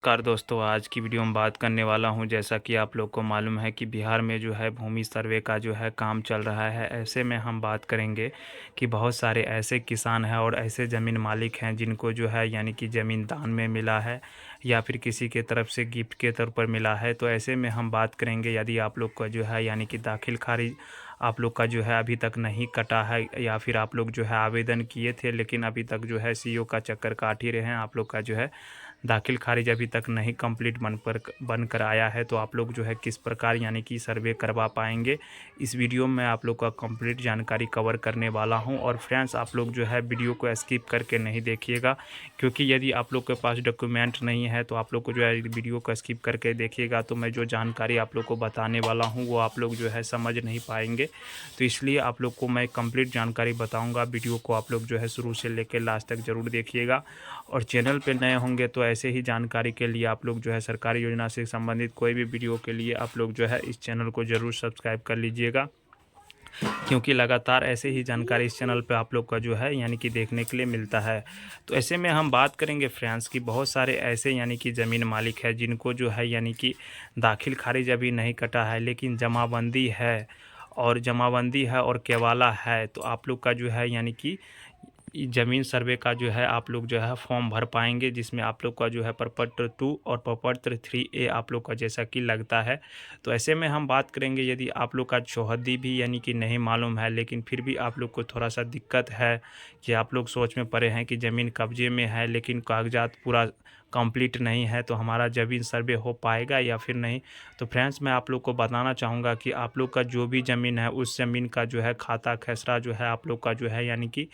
नमस्कार दोस्तों, आज की वीडियो में बात करने वाला हूं। जैसा कि आप लोग को मालूम है कि बिहार में जो है भूमि सर्वे का जो है काम चल रहा है। ऐसे में हम बात करेंगे कि बहुत सारे ऐसे किसान हैं और ऐसे ज़मीन मालिक हैं जिनको जो है यानी कि ज़मीन दान में मिला है या फिर किसी के तरफ से गिफ्ट के तौर पर मिला है। तो ऐसे में हम बात करेंगे, यदि आप लोग का जो है यानी कि दाखिल खारिज आप लोग का जो है अभी तक नहीं कटा है या फिर आप लोग जो है आवेदन किए थे लेकिन अभी तक जो है सीओ का चक्कर काट ही रहे हैं, आप लोग का जो है दाखिल खारिज अभी तक नहीं कंप्लीट बनकर आया है, तो आप लोग जो है किस प्रकार यानी कि सर्वे करवा पाएंगे, इस वीडियो में आप लोग का कंप्लीट जानकारी कवर करने वाला हूं। और फ्रेंड्स, आप लोग जो है वीडियो को स्किप करके नहीं देखिएगा, क्योंकि यदि आप लोग के पास डॉक्यूमेंट नहीं है तो आप लोग को जो है वीडियो को स्किप करके देखिएगा तो मैं जो जानकारी आप लोग को बताने वाला हूँ वो आप लोग जो है समझ नहीं पाएंगे। तो इसलिए आप लोग को मैं कंप्लीट जानकारी बताऊँगा। वीडियो को आप लोग जो है शुरू से लेकर लास्ट तक ज़रूर देखिएगा। और चैनल पे नए होंगे तो ऐसे ही जानकारी के लिए आप लोग जो है सरकारी योजना से संबंधित कोई भी वीडियो के लिए आप लोग जो है इस चैनल को ज़रूर सब्सक्राइब कर लीजिएगा, क्योंकि लगातार ऐसे ही जानकारी इस चैनल पे आप लोग का जो है यानी कि देखने के लिए मिलता है। तो ऐसे में हम बात करेंगे फ्रेंड्स कि बहुत सारे ऐसे यानी कि ज़मीन मालिक है जिनको जो है यानी कि दाखिल खारिज अभी नहीं कटा है लेकिन जमाबंदी है, और जमाबंदी है और केवाला है। तो आप लोग का जो है यानी कि ज़मीन सर्वे का जो है आप लोग जो है फॉर्म भर पाएंगे, जिसमें आप लोग का जो है प्रपत्र 2 और प्रपत्र 3A आप लोग का जैसा कि लगता है। तो ऐसे में हम बात करेंगे, यदि आप लोग का चौहद्दी भी यानी कि नहीं मालूम है लेकिन फिर भी आप लोग को थोड़ा सा दिक्कत है कि आप लोग सोच में पड़े हैं कि ज़मीन कब्जे में है लेकिन कागजात पूरा कंप्लीट नहीं है, तो हमारा ज़मीन सर्वे हो पाएगा या फिर नहीं। तो फ्रेंड्स, मैं आप लोग को बताना चाहूँगा कि आप लोग का जो भी ज़मीन है उस ज़मीन का जो है खाता खेसरा जो है आप लोग का जो है यानी कि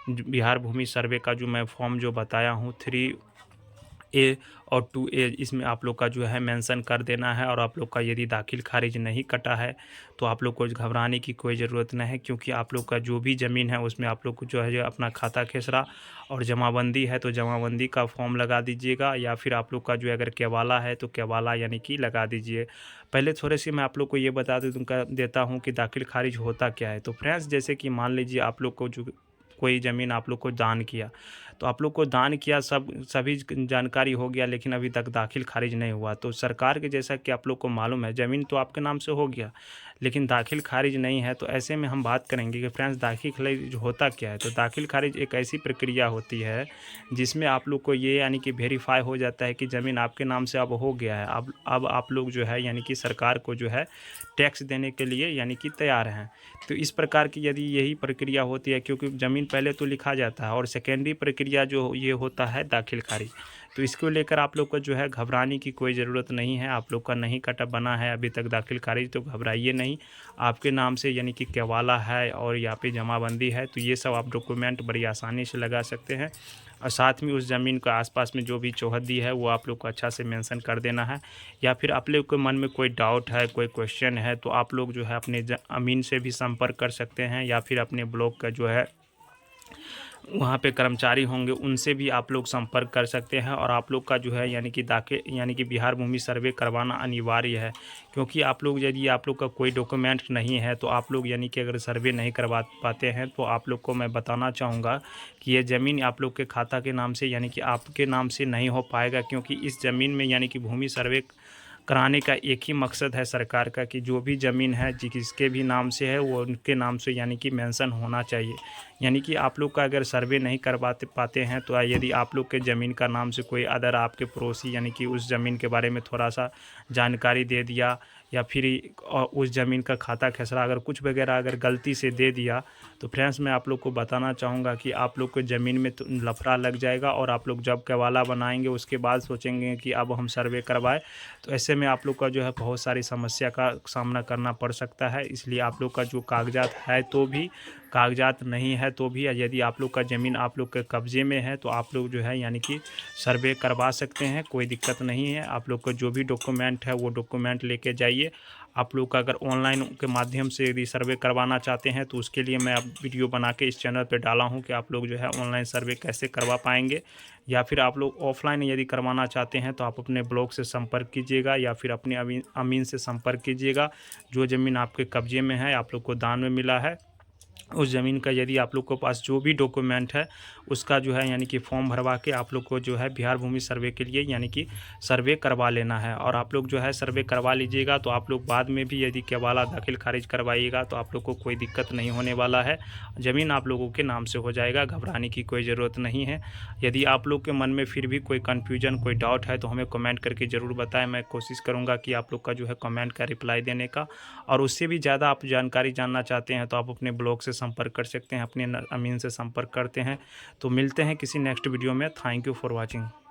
बिहार भूमि सर्वे का जो मैं फॉर्म जो बताया हूँ 3A और 2A, इसमें आप लोग का जो है मेंशन कर देना है। और आप लोग का यदि दाखिल खारिज नहीं कटा है तो आप लोग को घबराने की कोई ज़रूरत नहीं है, क्योंकि आप लोग का जो भी ज़मीन है उसमें आप लोग को जो है जो अपना खाता खेसरा और जमाबंदी है तो जमाबंदी का फॉर्म लगा दीजिएगा, या फिर आप लोग का जो अगर केवाला है तो केवाला यानी कि लगा दीजिए। पहले थोड़े से मैं आप लोग को ये बता देता हूँ कि दाखिल खारिज होता क्या है। तो फ्रेंड्स, जैसे कि मान लीजिए आप लोग को जो कोई ज़मीन आप लोग को दान किया, तो आप लोग को दान किया, सभी जानकारी हो गया लेकिन अभी तक दाखिल खारिज नहीं हुआ। तो सरकार के, जैसा कि आप लोग को मालूम है, ज़मीन तो आपके नाम से हो गया लेकिन दाखिल खारिज नहीं है। तो ऐसे में हम बात करेंगे कि फ्रेंड्स दाखिल खारिज होता क्या है। तो दाखिल खारिज एक ऐसी प्रक्रिया होती है जिसमें आप लोग को ये यानी कि वेरीफाई हो जाता है कि ज़मीन आपके नाम से अब हो गया है। अब आप लोग जो है यानी कि सरकार को जो है टैक्स देने के लिए यानी कि तैयार हैं। तो इस प्रकार की यदि यही प्रक्रिया होती है, क्योंकि ज़मीन पहले तो लिखा जाता है और सेकेंडरी प्रक्रिया जो ये होता है दाखिल खारिज। तो इसको लेकर आप लोग को जो है घबराने की कोई ज़रूरत नहीं है। आप लोग का नहीं कटा बना है अभी तक दाखिल खारिज तो घबराइए नहीं। आपके नाम से यानी कि केवाला है और यहाँ पे जमाबंदी है, तो ये सब आप डॉक्यूमेंट बड़ी आसानी से लगा सकते हैं। और साथ में उस ज़मीन के आसपास में जो भी चौहद्दी है वो आप लोग को अच्छा से मेंशन कर देना है। या फिर आप लोग के मन में कोई डाउट है, कोई क्वेश्चन है, तो आप लोग जो है अपने अमीन से भी संपर्क कर सकते हैं, या फिर अपने ब्लॉक का जो है वहाँ पे कर्मचारी होंगे उनसे भी आप लोग संपर्क कर सकते हैं। और आप लोग का जो है यानी कि यानी कि बिहार भूमि सर्वे करवाना अनिवार्य है, क्योंकि आप लोग यदि आप लोग का कोई डॉक्यूमेंट नहीं है तो आप लोग यानी कि अगर सर्वे नहीं करवा पाते हैं तो आप लोग को मैं बताना चाहूँगा कि ये ज़मीन आप लोग के खाता के नाम से यानी कि आपके नाम से नहीं हो पाएगा, क्योंकि इस ज़मीन में यानी कि भूमि सर्वे कराने का एक ही मकसद है सरकार का कि जो भी ज़मीन है जिसके भी नाम से है वो उनके नाम से यानी कि मेंशन होना चाहिए। यानी कि आप लोग का अगर सर्वे नहीं करवाते पाते हैं तो यदि आप लोग के ज़मीन का नाम से कोई अदर आपके पड़ोसी यानी कि उस ज़मीन के बारे में थोड़ा सा जानकारी दे दिया, या फिर उस ज़मीन का खाता खेसरा अगर कुछ वगैरह अगर गलती से दे दिया, तो फ्रेंड्स मैं आप लोग को बताना चाहूँगा कि आप लोग को ज़मीन में तो लफड़ा लग जाएगा। और आप लोग जब केवाला बनाएंगे उसके बाद सोचेंगे कि अब हम सर्वे करवाएं, तो ऐसे में आप लोग का जो है बहुत सारी समस्या का सामना करना पड़ सकता है। इसलिए आप लोग का जो कागजात है तो भी, कागजात नहीं है तो भी, यदि आप लोग का ज़मीन आप लोग के कब्ज़े में है तो आप लोग जो है यानी कि सर्वे करवा सकते हैं, कोई दिक्कत नहीं है। आप लोग का जो भी डॉक्यूमेंट है वो डॉक्यूमेंट लेके जाइए। आप लोग का अगर ऑनलाइन के माध्यम से यदि सर्वे करवाना चाहते हैं तो उसके लिए मैं अब वीडियो बना के इस चैनल पे डाला हूं कि आप लोग जो है ऑनलाइन सर्वे कैसे करवा पाएंगे। या फिर आप लोग ऑफलाइन यदि करवाना चाहते हैं तो आप अपने ब्लॉक से संपर्क कीजिएगा या फिर अपने अमीन से संपर्क कीजिएगा। जो ज़मीन आपके कब्जे में है, आप लोग को दान में मिला है, उस ज़मीन का यदि आप लोग के पास जो भी डॉक्यूमेंट है उसका जो है यानी कि फॉर्म भरवा के आप लोग को जो है बिहार भूमि सर्वे के लिए यानी कि सर्वे करवा लेना है। और आप लोग जो है सर्वे करवा लीजिएगा तो आप लोग बाद में भी यदि केवाला दाखिल खारिज करवाइएगा तो आप लोग को कोई दिक्कत नहीं होने वाला है। ज़मीन आप लोगों के नाम से हो जाएगा, घबराने की कोई ज़रूरत नहीं है। यदि आप लोग के मन में फिर भी कोई कन्फ्यूजन, कोई डाउट है तो हमें कमेंट करके ज़रूर बताएं। मैं कोशिश करूँगा कि आप लोग का जो है कमेंट का रिप्लाई देने का। और उससे भी ज़्यादा आप जानकारी जानना चाहते हैं तो आप अपने ब्लॉग से संपर्क कर सकते हैं, अपने अमीन से संपर्क करते हैं। तो मिलते हैं किसी नेक्स्ट वीडियो में। Thank you for watching.